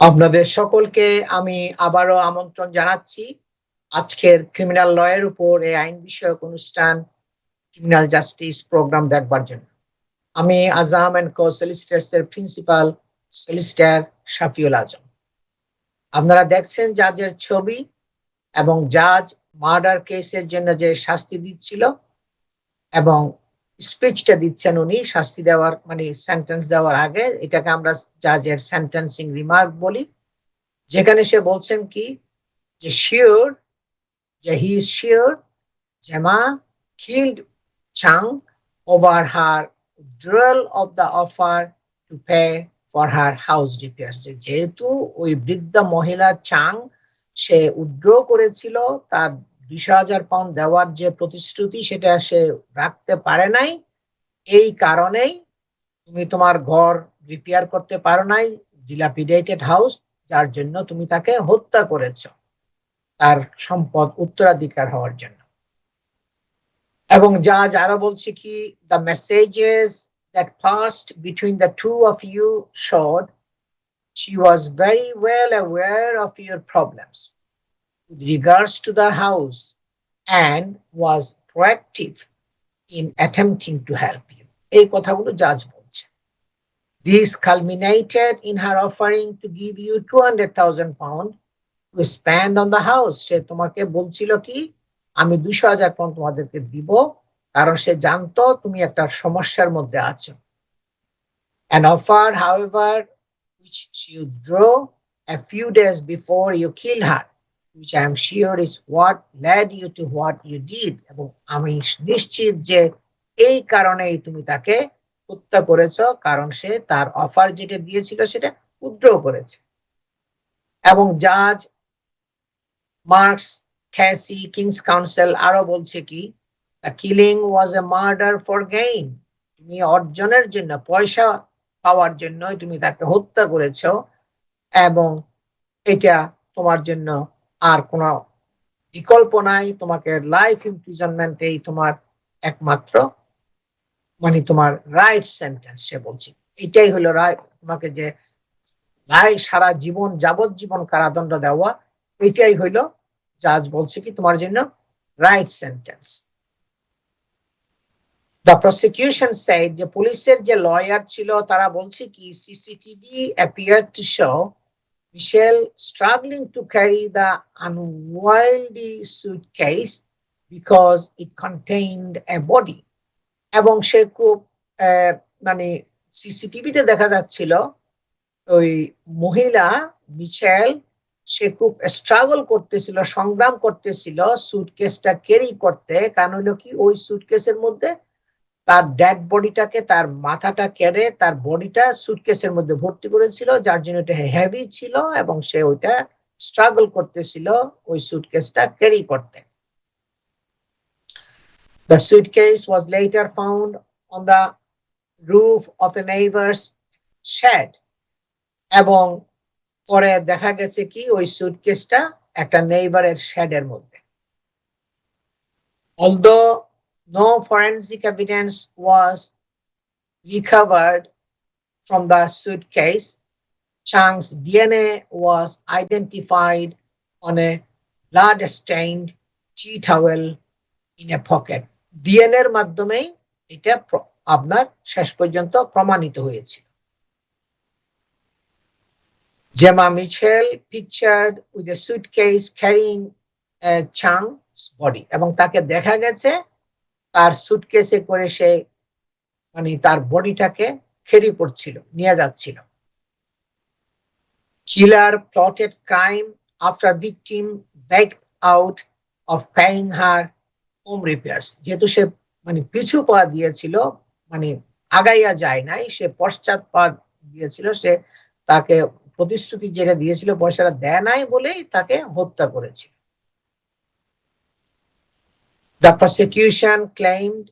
আপনাদের সকলকে আমি আবারও আমন্ত্রণ জানাচ্ছি আজকের ক্রিমিনাল ল এর উপর এই আইন বিষয়ক অনুষ্ঠান ক্রিমিনাল জাস্টিস প্রোগ্রাম দেখবার জন্য। আমি আজম এন্ড কো সলিসিটার্স এর প্রিন্সিপাল সলিসিটার শাফিউল আজম। আপনারা দেখছেন জাজের ছবি এবং জাজ মার্ডার কেসের জন্য যে শাস্তি দিচ্ছিল এবং স্পিচটা দিচ্ছেন উনি শাস্তি দেওয়ার মানে সেন্টেন্স দেওয়ার আগে, এটাকে আমরা জাজের সেন্টেন্সিং রিমার্ক বলি, যেখানে সে বলছেন কি যে শিওর যে he is sure Gemma killed Chang over her withdrawal of the offer to pay for her house repairs. যেহেতু ওই বৃদ্ধ মহিলা চাং সে উইথড্র করেছিল তার 200,000 পাউন্ড দেওয়ার যে প্রতিশ্রুতি সেটা সে রাখতে পারে নাই, এই কারণেই তুমি তোমার ঘর রিপেয়ার করতে পারো নাই, ডিলাপিডেটেড হাউস, যার জন্য তুমি তাকে হত্যা করেছ তার সম্পদ উত্তরাধিকার হওয়ার জন্য। এবং জাজ আরো বলছে কি the messages that passed between the two of you showed she was very well aware of your problems with regards to the house and was proactive in attempting to help you. এই কথাগুলো জাজ বলছে। This culminated in her offering to give you 200,000 pound to spend on the house. সে তোমাকে বলছিল কি আমি 200,000 pound তোমাদেরকে দিব, কারণ সে জানতো তুমি একটা সমস্যার মধ্যে আছো। An offer, however, which she withdrew a few days before you killed her, which I am sure is what led you to what you did. এবং আমি নিশ্চিত যে এই কারণেই তুমি তাকে হত্যা করেছো, কারণ সে তার অফার যেটা দিয়েছিল সেটা উইথড্র করেছে। এবং জাজ মার্কস ক্যাসি কিংস কাউন্সিল আরো বলছে কি the killing was a murder for gain. তুমি অর্জনের জন্য, পয়সা পাওয়ার জন্য তুমি তাকে হত্যা করেছো এবং এটা তোমার জন্য আর কোনো বিকল্প নাই, তোমাকে লাইফ ইমপ্রিজনমেন্টেই তোমার একমাত্র মানে তোমার রাইট সেন্টেন্স। সে বলছে এটাই হলো রায়, তোমাকে যে রায় সারা জীবন যাবজ্জীবন কারাদণ্ড দেওয়া, এটাই হইলো জাজ বলছে কি তোমার জন্য right sentence. The prosecution said যে পুলিশের যে লয়ার ছিল তারা বলছে কি CCTV appeared to show Michelle struggling to carry the unwieldy suitcase because it contained a body. এবং সে খুব মানে সিসিটিভিতে দেখা যাচ্ছিল ওই মহিলা মিশেল সে খুব স্ট্রাগল করতেছিল, সংগ্রাম করতেছিল সুটকেসটা ক্যারি করতে, কারণ হলো কি ওই সুটকেসের মধ্যে তার ডেড বডিটাকে, তার মাথাটা কেড়ে তার বডিটা সুটকেসের মধ্যে ভর্তি করেছিল, যার জন্য এটা হেভি ছিল এবং সে ওইটা স্ট্রাগল করতেছিল ওই সুটকেসটা ক্যারি করতে। The suitcase was later found on the roof of a neighbor's shed. এবং পরে দেখা গেছে কি ওই সুটকেসটা একটা নেইবারের শেডের মধ্যে। Although no forensic evidence was recovered from the suitcase, Chang's DNA was identified on a blood-stained tea towel in a pocket. DNA এর মাধ্যমে এটা আপনার শেষ পর্যন্ত প্রমাণিত হয়েছে। Gemma Mitchell pictured with a suitcase carrying Chang's body. এবং তাকে দেখা গেছে তার সুটকেসে করে সে মানে তার বডিটাকে ক্যারি করছিল, নিয়ে যাচ্ছিল। Killer plotted crime after victim backed out of paying her home repairs. যেহেতু সে মানে পিছু পা দিয়েছিল, মানে আগাইয়া যায় নাই, সে পশ্চাৎ পা দিয়েছিল, সে তাকে প্রতিশ্রুতি যেটা দিয়েছিল পয়সাটা দেয় নাই বলেই তাকে হত্যা করেছিল। The prosecution claimed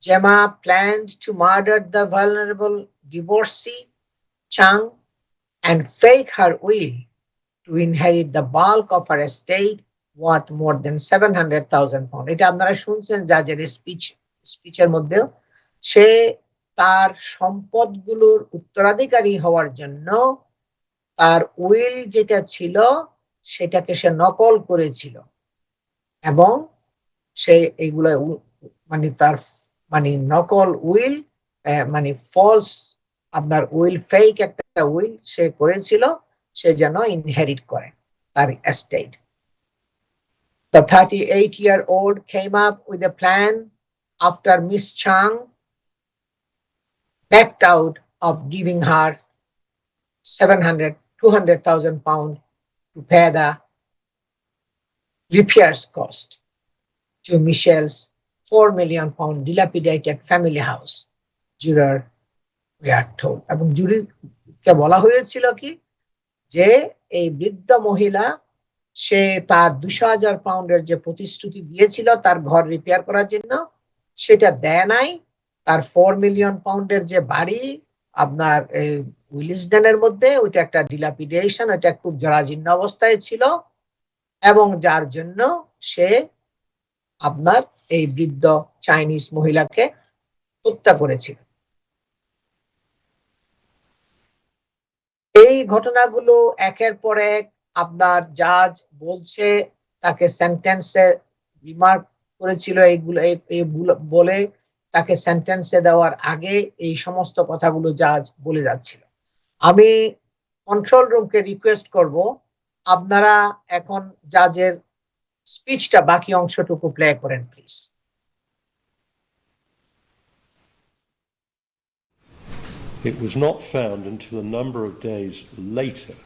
Gemma planned to murder the vulnerable divorcee Chang and fake her will to inherit the bulk of her estate worth more than 700,000 pounds. এটা আপনারা শুনছেন জাজের স্পিচের মধ্যেও, সে তার সম্পদগুলোর উত্তরাধিকারী হওয়ার জন্য তার উইল যেটা ছিল সেটাকে সে নকল করেছিল এবং সে এইগুলো মানে তার মানে নকল উইল মানে ফলস আপনার উইল ফেক একটা উইল সে করেছিল সে যেন ইনহেরিট করে তার estate. The 38-year-old came up with a plan after Miss Chang backed out of giving her 200,000 pounds to pay the repairs cost to Michelle's 4 million pound dilapidated family house. Juror we are told. এবং জুরিকে বলা হয়েছিল কি যে এই বৃদ্ধ মহিলা সে তার 200,000 পাউন্ডের যে প্রতিশ্রুতি দিয়েছিল তার ঘর রিপেয়ার করার জন্য সেটা দেয় নাই. তার 4 মিলিয়ন পাউন্ডের যে বাড়ি আপনার উইলিসডেনের মধ্যে ওইটা একটা ডিলাপিডেশন, ওইটা খুব জরাজীর্ণ অবস্থায় ছিল এবং যার জন্য সে আপনার এই বৃদ্ধ চাইনিজ মহিলাকে হত্যা করেছিল. এই ঘটনাগুলো একের পর এক আপনার জাজ বলছে তাকে সেন্টেন্সে রিমার্ক করেছিল এইগুলো বলে তাকে সেন্টেন্সে দেওয়ার আগে এই সমস্ত কথাগুলো জাজ বলে যাচ্ছিল. আমি কন্ট্রোল রুমকে রিকোয়েস্ট করব আপনারা এখন জাজের স্পিচটা বাকি অংশটুকু প্লে করেন please. It was not found until a number of days later,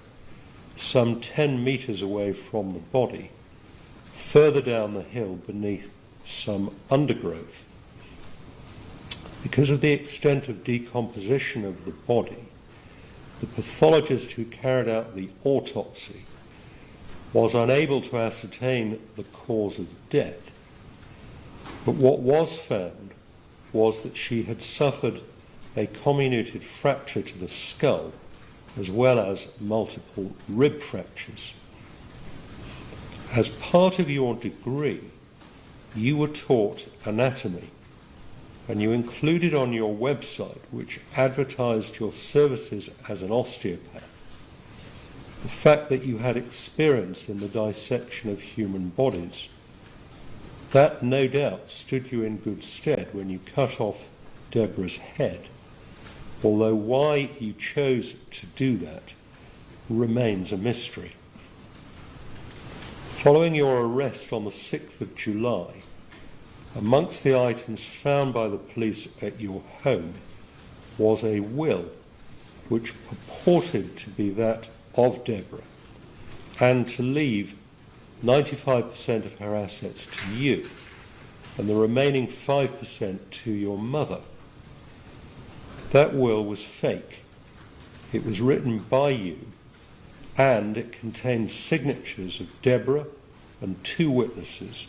some 10 metres away from the body, further down the hill beneath some undergrowth. Because of the extent of decomposition of the body, the pathologist who carried out the autopsy was unable to ascertain the cause of death. But what was found was that she had suffered a comminuted fracture to the skull, as well as multiple rib fractures. As part of your degree, you were taught anatomy, and you included on your website, which advertised your services as an osteopath, the fact that you had experience in the dissection of human bodies. That no doubt stood you in good stead when you cut off Deborah's head, although why you chose to do that remains a mystery. Following your arrest on the 6th of July, amongst the items found by the police at your home was a will which purported to be that of Deborah and to leave 95% of her assets to you and the remaining 5% to your mother. That will was fake. It was written by you and it contained signatures of Deborah and 2 witnesses,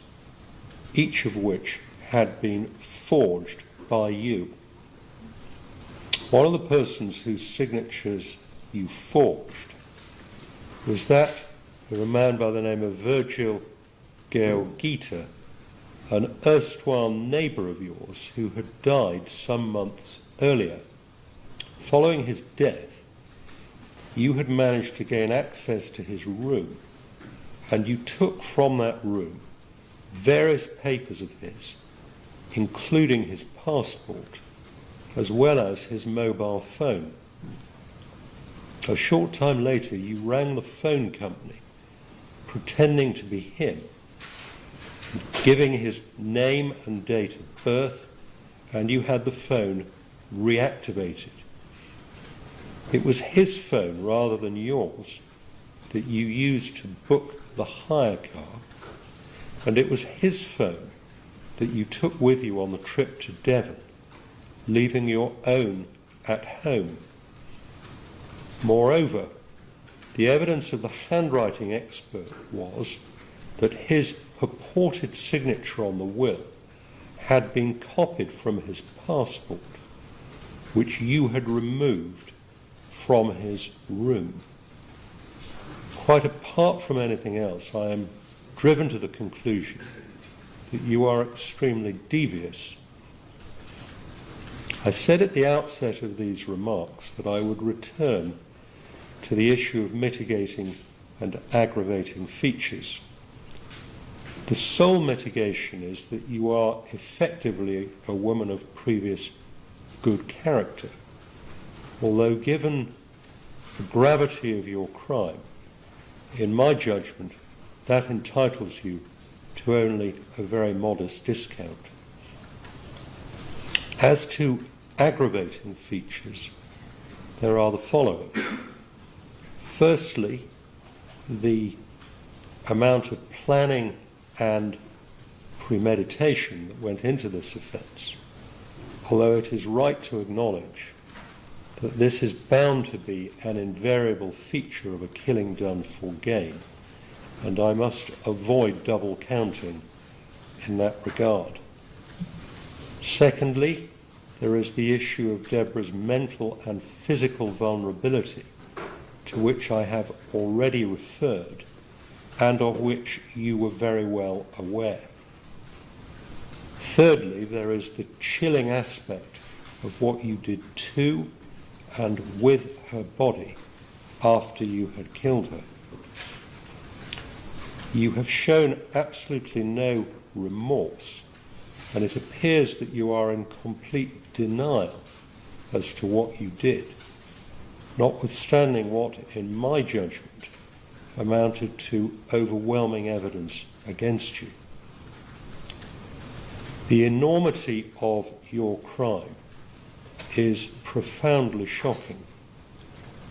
each of which had been forged by you. One of the persons whose signatures you forged was that of a man by the name of Virgil Georgita, an erstwhile neighbour of yours who had died some months earlier. Following his death, you had managed to gain access to his room, and you took from that room various papers of his, including his passport, as well as his mobile phone. A short time later, you rang the phone company, pretending to be him, giving his name and date of birth, and you had the phone reactivated. It was his phone rather than yours that you used to book the hire car, and it was his phone that you took with you on the trip to Devon, leaving your own at home. Moreover, the evidence of the handwriting expert was that his purported signature on the will had been copied from his passport, which you had removed from his room. Quite apart from anything else, I am driven to the conclusion that you are extremely devious. I said at the outset of these remarks that I would return to the issue of mitigating and aggravating features. The sole mitigation is that you are effectively a woman of previous good character, although given the gravity of your crime, in my judgment, that entitles you to only a very modest discount. As to aggravating features, there are the following. Firstly, the amount of planning and premeditation that went into this offence, although it is right to acknowledge that this is bound to be an invariable feature of a killing done for gain, and I must avoid double counting in that regard. Secondly, there is the issue of Deborah's mental and physical vulnerability, to which I have already referred, and of which you were very well aware. Thirdly, there is the chilling aspect of what you did to and with her body after you had killed her. You have shown absolutely no remorse, and it appears that you are in complete denial as to what you did, notwithstanding what, in my judgment, amounted to overwhelming evidence against you. The enormity of your crime is profoundly shocking,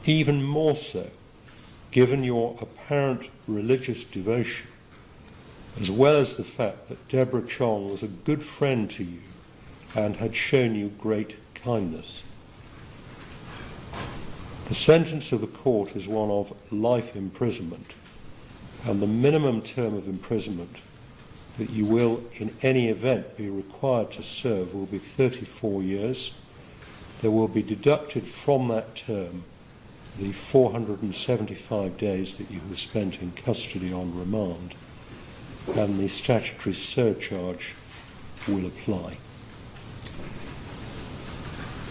even more so given your apparent religious devotion, as well as the fact that Deborah Chong was a good friend to you and had shown you great kindness. The sentence of the court is one of life imprisonment, and the minimum term of imprisonment that you will in any event be required to serve will be 34 years. There will be deducted from that term the 475 days that you have spent in custody on remand, and the statutory surcharge will apply.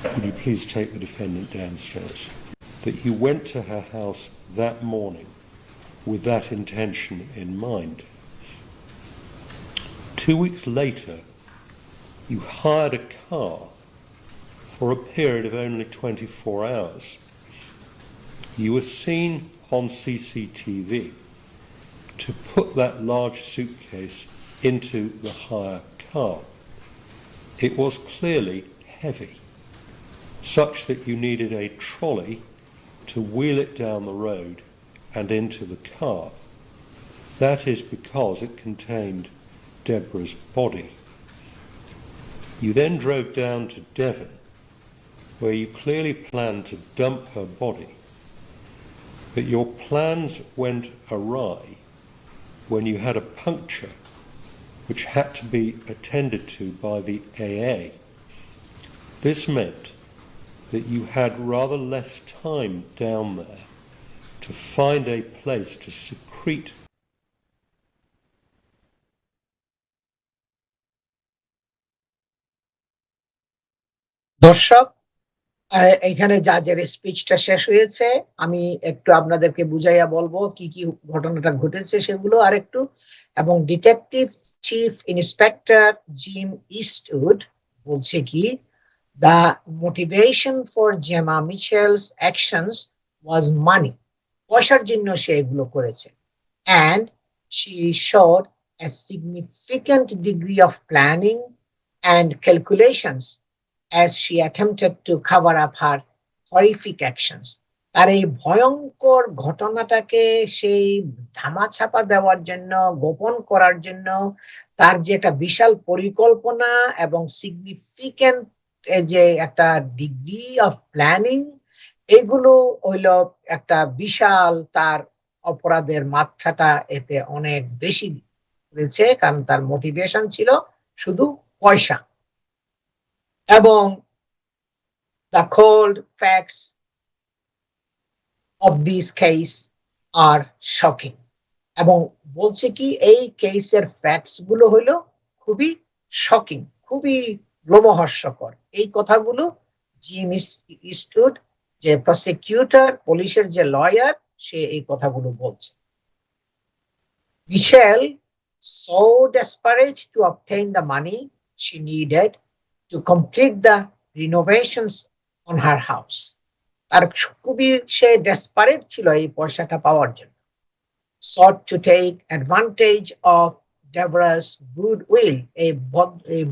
Would you please take the defendant downstairs? That you went to her house that morning with that intention in mind. 2 weeks later, you hired a car for a period of only 24 hours. You were seen on CCTV to put that large suitcase into the hire car. It was clearly heavy, such that you needed a trolley to wheel it down the road and into the car. That is because it contained Deborah's body. You then drove down to Devon, where you clearly planned to dump her body, but your plans went awry when you had a puncture which had to be attended to by the AA. This meant that you had rather less time down there to find a place to secrete. দর্শক, এখানে জাজের স্পিচটা শেষ হয়েছে। আমি একটু আপনাদেরকে বুঝাইয়া বলবো কি কি ঘটনাটা ঘটেছে সেগুলো আর একটু, এবং detective chief inspector gym Eastwood বলছে কি, the motivation for Gemma Mitchell's actions was money. পয়সার জন্য সে এগুলো করেছে, and she showed a significant degree of planning and calculations as she attempted to cover up her horrific actions. তার এই ভয়ঙ্কর ঘটনাটাকে সেই ধামাচাপা দেওয়ার জন্য, গোপন করার জন্য তার যে একটা বিশাল পরিকল্পনা এবং সিগনিফিক্যান্ট যে একটা ডিগ্রি অফ প্ল্যানিং, এগুলো হইল একটা বিশাল, তার অপরাধের মাত্রাটা এতে অনেক বেশি হয়েছে, কারণ তার মোটিভেশন ছিল শুধু পয়সা। এবং the cold facts of this case are shocking. এবং বলছে কি, এই কেসের ফ্যাক্টস গুলো হইল খুবই শকিং, খুবই লোমহর্ষকর। এই কথাগুলো জিম ইস্টউড যে প্রসিকিউটর, পুলিশের যে লয়ার, সে এই কথাগুলো বলছে। মিশেল so desperate to obtain the money she needed to complete the renovations on her house. আর খুবই সে ডেসপারেট ছিল এই পয়সাটা পাওয়ার জন্য। sought to take advantage of Deborah's goodwill, এই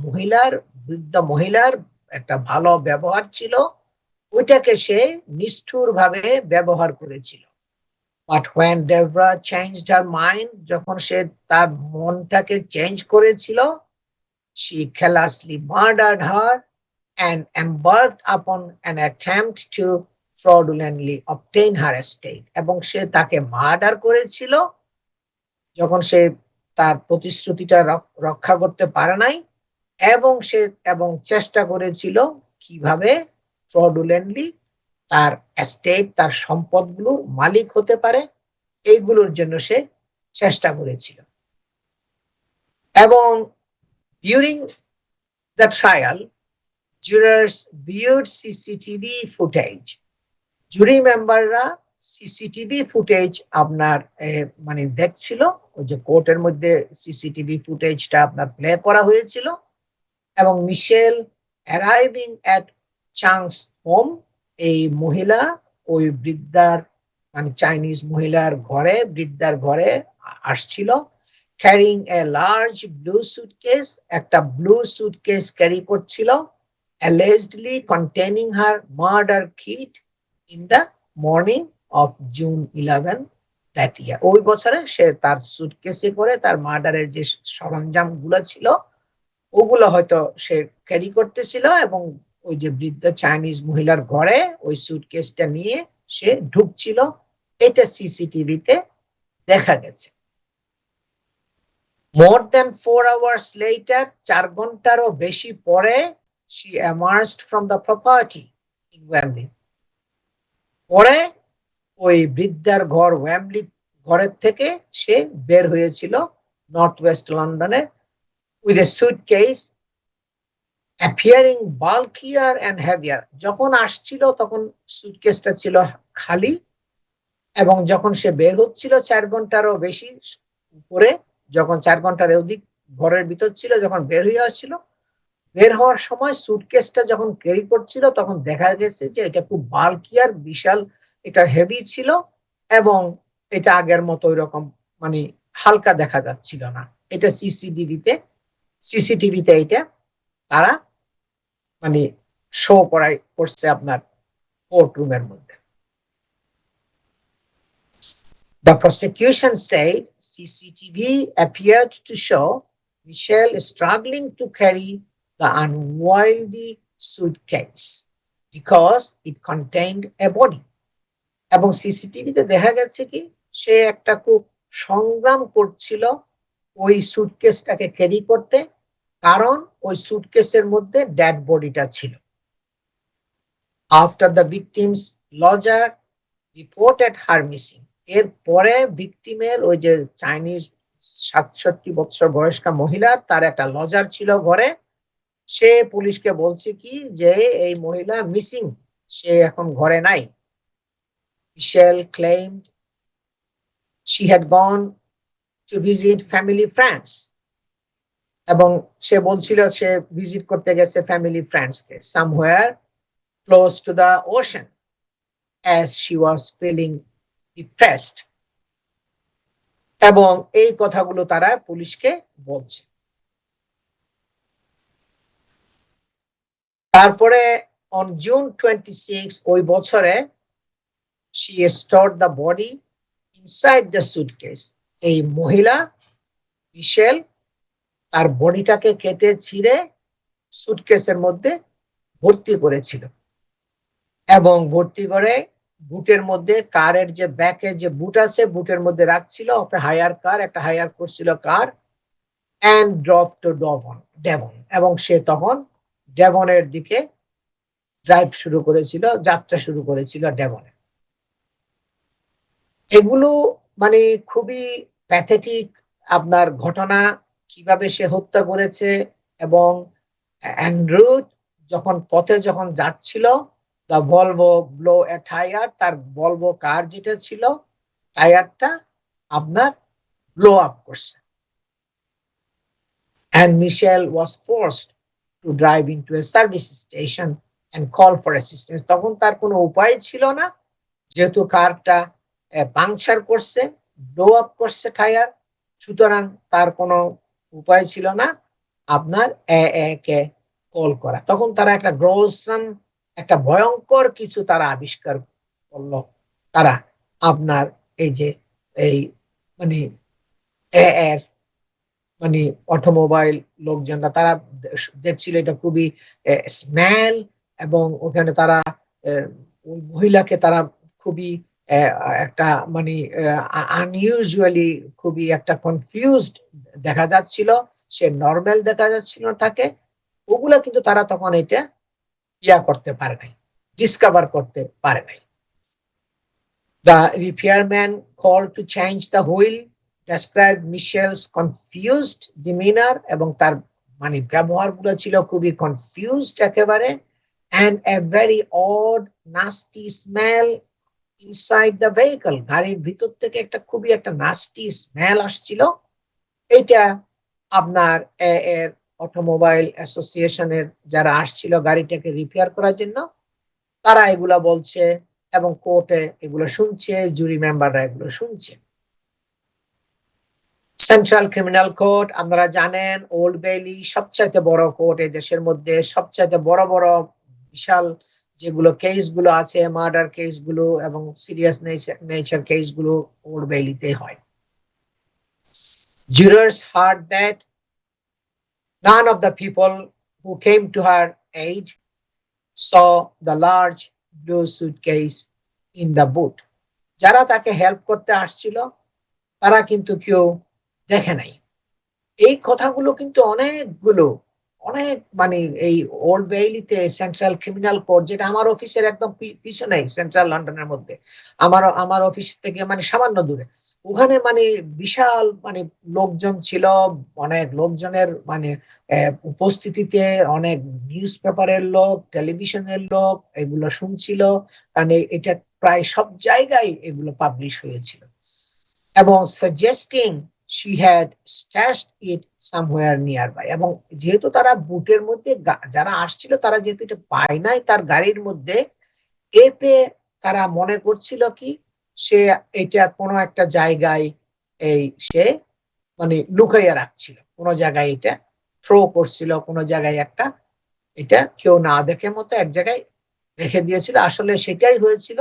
মহিলার, বৃদ্ধ মহিলার একটা ভালো ব্যবহার ছিল, ওইটাকে সে নিষ্ঠুরভাবে ব্যবহার করেছিল। But when Deborah changed her mind, যখন সে তার মনটাকে চেঞ্জ করেছিল, she callously murdered her and embarked upon an attempt to fraudulently obtain her estate. এবং সে তাকে মার্ডার করেছিল যখন সে তার প্রতিশ্রুতিটা রক্ষা করতে পারে নাই, এবং চেষ্টা করেছিল কিভাবে ফ্রডুলেন্টলি তার এস্টেট, তার সম্পদগুলোর মালিক হতে পারে, এইগুলোর জন্য সে চেষ্টা করেছিল। এবং during the trial, jurors viewed CCTV footage. জুরি মেম্বাররা সিসিটিভি ফুটেজ আপনার মানে দেখছিল, ওই যে কোর্টের মধ্যে সিসিটিভি ফুটেজটা আপনার প্লে করা হয়েছিল। এবং মিশেল অ্যারাইভিং এট চাংস হোম, এই মহিলা ওই বৃদ্ধার মানে চাইনিজ মহিলার ঘরে, বৃদ্ধার ঘরে আসছিল, carrying a large blue suitcase, একটা ব্লু সুটকেস ক্যারি করছিল, allegedly containing her murder kit in the morning of June 11 that year. ওই বছরে সে তার সুটকেসে করে তার মার্ডারের যে সরঞ্জাম গুলো ছিল ওগুলো হয়তো সে ক্যারি করতেছিল, এবং ওই যে বৃদ্ধ চাইনিজ মহিলার ঘরে ওই সুটকেসটা নিয়ে সে ঢুকছিল। এটা সিসিটিভিতে দেখা গেছে। More than 4 hours later, 4 ঘন্টারও বেশি পরে, she emerged from the property in Wembley. পরে ওই বৃদ্ধার ঘর ওয়েমলি ঘরের থেকে সে বের হয়েছিল নর্থ ওয়েস্ট লন্ডনে, with a suitcase appearing bulkier and heavier. যখন আসছিল তখন সুটকেসটা ছিল খালি, এবং যখন সে বের হচ্ছিল 4 ঘন্টারও বেশি উপরে, যখন 4 ঘন্টার অধিক ঘরের ভিতর ছিল, যখন বের হয়ে আসছিল, বের হওয়ার সময় সুটকেসটা যখন ক্যারি করছিল তখন দেখা গেছে যে এটা খুব বাল্কিয়ার, বিশাল, এটা হেভি ছিল, এবং এটা আগের মতো ওইরকম মানে হালকা দেখা যাচ্ছিল না। এটা সিসিটিভিতে এটা তারা মানে শো করছে আপনার কোর্ট রুমের মধ্যে। The prosecution said CCTV appeared to show Michelle struggling to carry the unwieldy suitcase because it contained a body. এবং সিসিটিভিতে দেখা গেছে কি সে একটা খুব সংগ্রাম করছিল ওই সুটকেসটাকে ক্যারি করতে, কারণ ওই সুটকেসের মধ্যে ডেড বডিটা ছিল। After the victim's lodger reported her missing, এরপরে ভিকটিমের ওই যে চাইনিজ 67 বছর বয়স্ক মহিলা, তার একটা লজার ছিল ঘরে, সে পুলিশকে বলছে কি যে এই মহিলা মিসিং, সে এখন ঘরে নাই। Michelle claimed she had gone to visit family friends, এবং সে বলছিল সে ভিজিট করতে গেছে family ফ্রেন্ডসকে somewhere close to the ocean as she was feeling depressed, এবং এই কথাগুলো তারা পুলিশকে বলছে। তারপরে on June 26 ওই বছরে she stored the body inside the suitcase. এই মহিলা মিশেল তার বডিটাকে কেটে ছিঁড়ে সুটকেসের মধ্যে ভর্তি করেছিল, এবং ভর্তি করে বুটের মধ্যে, কারের যে ব্যাকে যে বুট আছে বুটের মধ্যে রাখছিল, অফ এ হায়ার কার, একটা হায়ার করছিল কার, and drove to ডেভন, এবং সে তখন ডেভনের দিকে ড্রাইভ শুরু করেছিল, যাত্রা শুরু করেছিল ডেভনে। এগুলো মানে খুবই প্যাথেটিক আপনার ঘটনা, কিভাবে সে হত্যা করেছে। এবং অ্যান্ড্রু যখন পথে যখন যাচ্ছিল the Volvo blow a tyre, তার ভলভো কার যেটা ছিল টায়ারটা আপনার ব্লো আপ করছে। And Michelle was forced to drive into a service station and call for assistance. তখন তার কোনো উপায় ছিল না, যেহেতু কারটা পাংচার করছে, ব্লো আপ করছে টায়ার, সুতরাং তার কোনো উপায় ছিল না আপনার কে কল করা। তখন তারা একটা গ্রোসাম, একটা ভয়ঙ্কর কিছু তারা আবিষ্কার করলো। তারা আপনার এই যে এই মানে এর মানে অটোমোবাইল লোকজনরা তারা দেখছিল এটা খুবই স্মেল, এবং ওখানে তারা ওই মহিলাকে তারা খুবই একটা মানে আনইউজুয়ালি খুবই একটা কনফিউজড দেখা যাচ্ছিল, সে নর্মাল দেখা যাচ্ছিল তাকে। ওগুলা কিন্তু তারা তখন এটা করতে পারে নাই, ডিসকভার করতে পারে নাই। The repairman called to change the wheel described Michelle's confused demeanor, এবং তার মানে ব্যবহারগুলো ছিল খুবই কনফিউজড একেবারে, and a very odd nasty smell inside the vehicle. গাড়ির ভিতর থেকে একটা খুবই একটা নাস্টি স্মেল আসছিল। এটা আপনার এর অটোমোবাইল অ্যাসোসিয়েশনের যারা আসছিল গাড়িটাকে রিপেয়ার করার জন্য, তারা এগুলা বলছে এবং কোর্টে এগুলো শুনছে, জুরি মেম্বাররা এগুলো শুনছে। সেন্ট্রাল ক্রিমিনাল কোর্ট আপনারা জানেন, ওল্ড বেইলি সবচাইতে বড় কোর্ট এই দেশের মধ্যে, সবচাইতে বড় বড় বিশাল যেগুলো কেস গুলো আছে, মার্ডার কেস গুলো এবং সিরিয়াস নেচার কেস গুলো ওল্ড বেইলিতে হয়। Jurors heard that none of the people who came to her aid saw the large blue suitcase in the boot. যারা তাকে হেল্প করতে আসছিল তারা কিন্তু কেউ দেখে নাই। এই কথাগুলো কিন্তু অনেক মানে এই ওল্ড বেইলিতে সেন্ট্রাল ক্রিমিনাল কোর্ট, যেটা আমার অফিসের একদম পিছনে সেন্ট্রাল লন্ডনের মধ্যে, আমার অফিস থেকে মানে সামান্য দূরে, ওখানে মানে বিশাল মানে লোকজন ছিল, অনেক লোকজনের মানে উপস্থিতিতে অনেক নিউজ পেপারের লোক, টেলিভিশনের লোক এগুলো শুনছিল, কারণ এটা প্রায় সব জায়গায় এগুলো পাবলিশ হয়েছিল, এবং suggesting she had stashed it somewhere nearby. এবং যেহেতু তারা বুটের মধ্যে যারা আসছিল তারা যেহেতু এটা পায় নাই তার গাড়ির মধ্যে, এতে তারা মনে করছিল কি সে এটা কোনো একটা জায়গায় এই সে মানে লুকাইয়া রাখছিল, কোনো জায়গায় এটা থ্রো করছিল, কোনো জায়গায় একটা এটা কেউ না দেখে মতো এক জায়গায় রেখে দিয়েছিল। আসলে সেটাই হয়েছিল,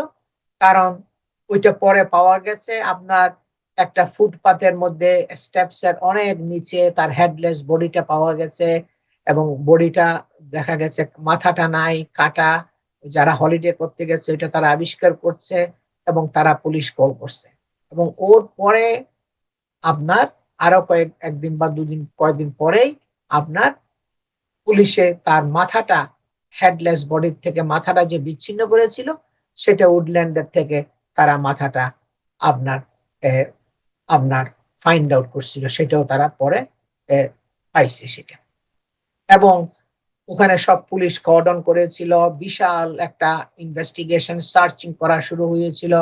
কারণ ওইটা পরে পাওয়া গেছে আপনার একটা ফুটপাতের মধ্যে, স্টেপস এর অনেক নিচে তার হেডলেস বডিটা পাওয়া গেছে, এবং বডিটা দেখা গেছে মাথাটা নাই, কাটা। যারা হলিডে করতে গেছে ওইটা তারা আবিষ্কার করছে এবং তারা পুলিশ কল করছে, এবং ওর পরে আপনার আরো একদিন বা কয়েকদিন পরেই আপনার পুলিশে তার মাথাটা হেডলেস বডির থেকে মাথাটা যে বিচ্ছিন্ন করেছিল সেটা উডল্যান্ডের থেকে তারা মাথাটা আপনার আপনার ফাইন্ড আউট করছিল, সেটাও তারা পরে পাইছে সেটা। এবং ওখানে সব পুলিশ কর্ডন করেছিল, বিশাল একটা ইনভেস্টিগেশন সার্চিং করা শুরু হয়েছিল,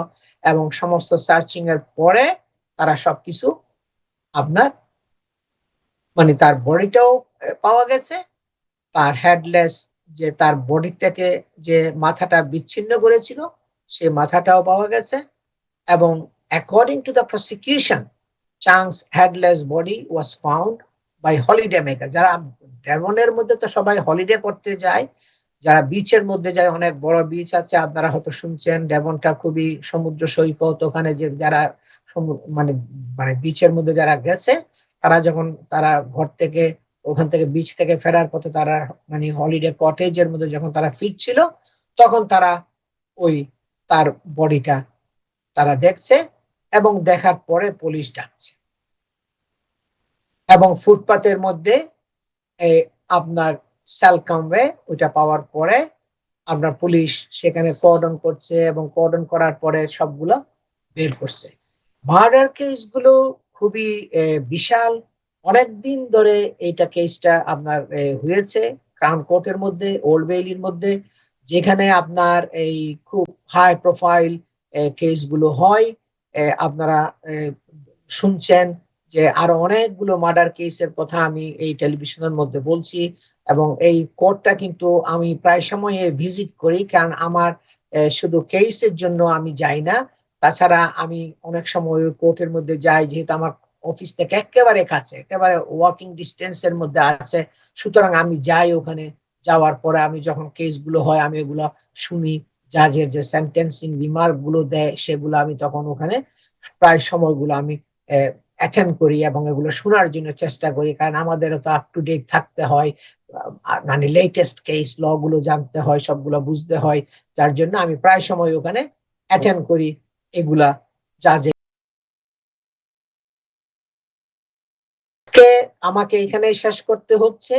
এবং সমস্ত সার্চিং এর পরে তারা সবকিছু আপনার মানে তার বডিটাও পাওয়া গেছে, তার হেডলেস যে তার বডি থেকে যে মাথাটা বিচ্ছিন্ন করেছিল সেই মাথাটাও পাওয়া গেছে, এবং according to the prosecution Chang's headless body was found by holiday maker. যারা ডেভনের মধ্যে তো সবাই হলিডে করতে যায়, যারা বিচের মধ্যে যায়, অনেক বড় বিচ আছে আপনারা হয়তো শুনছেন, ডেভনটা খুবই সমুদ্র সৈকত, ওখানে যে যারা মানে মানে বিচের মধ্যে যারা গেছে তারা যখন তারা ঘর থেকে ওখান থেকে বিচ থেকে ফেরার পথে তারা মানে হলিডে কটেজের মধ্যে যখন তারা ফিরছিল তখন তারা ওই তার বডিটা তারা দেখছে, এবং দেখার পরে পুলিশ ডাকছে, এবং ফুটপাতের মধ্যে আপনার স্যালকামওয়ে ওইটা পাওয়ার পরে আপনার পুলিশ সেখানে কর্ডন করছে, এবং কর্ডন করার পরে সবগুলো বের করছে। মার্ডার কেসগুলো খুবই বিশাল, অনেকদিন ধরে এইটা কেসটা আপনার হয়েছে ক্রাউন কোর্টের মধ্যে, ওল্ড বেইলির মধ্যে, যেখানে আপনার এই খুব হাই প্রোফাইল কেসগুলো হয়। আপনারা শুনছেন যে আরো অনেকগুলো মার্ডার কেসের কথা আমি এই টেলিভিশনের মধ্যে বলছি, এবং এই কোর্টটা কিন্তু আমি প্রায় সময়ে ভিজিট করি, কারণ আমার শুধু কেসের জন্য আমি যাই না, তাছাড়া আমি অনেক সময় কোর্টের মধ্যে যাই, যেহেতু আমার অফিস থেকে একেবারে কাছে, একেবারে ওয়াকিং ডিস্টেন্সের মধ্যে আছে। সুতরাং আমি যাই ওখানে, যাওয়ার পরে আমি যখন কেসগুলো হয় আমি এগুলো শুনি, জাজের যে সেন্টেন্সিং রিমার্ক গুলো দেয় সেগুলো আমি তখন ওখানে প্রায় সময়গুলো আমি অ্যাটেন্ড করি এবং এগুলো শোনার জন্য চেষ্টা করি, কারণ আমাদেরও তো আপ টু ডেট থাকতে হয়, মানে লেটেস্ট কেস ল গুলো জানতে হয়, সবগুলো বুঝতে হয়। যার জন্য আমি প্রায় সময় ওখানে অ্যাটেন্ড করি এগুলা জাজে। আমাকে এখানে শেষ করতে হচ্ছে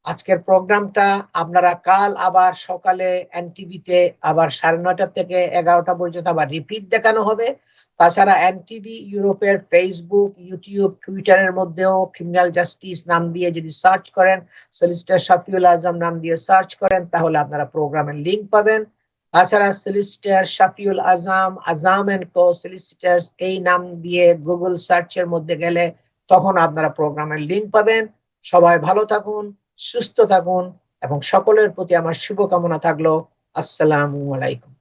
আজকের প্রোগ্রামটা। আপনারা কাল আবার সকালে এনটিভিতে আবার 9:30 থেকে 11টা পর্যন্ত আবার রিপিট দেখানো হবে। তাছাড়া এনটিভি ইউরোপের ফেসবুক, ইউটিউব, টুইটারের মধ্যেও ক্রিমিনাল জাস্টিস নাম দিয়ে যদি সার্চ করেন, সলিসিটর শফিউল আজম নাম দিয়ে সার্চ করেন, তাহলে আপনারা প্রোগ্রামের লিংক পাবেন। তাছাড়া solicitor Shafiul Azam, Azam and co solicitors এই নাম দিয়ে গুগল সার্চের মধ্যে গেলে তখন আপনারা প্রোগ্রামের লিংক পাবেন। সবাই ভালো থাকুন, সুস্থ থাকুন, এবং সকলের প্রতি আমার শুভকামনা থাকলো। আসসালামু আলাইকুম।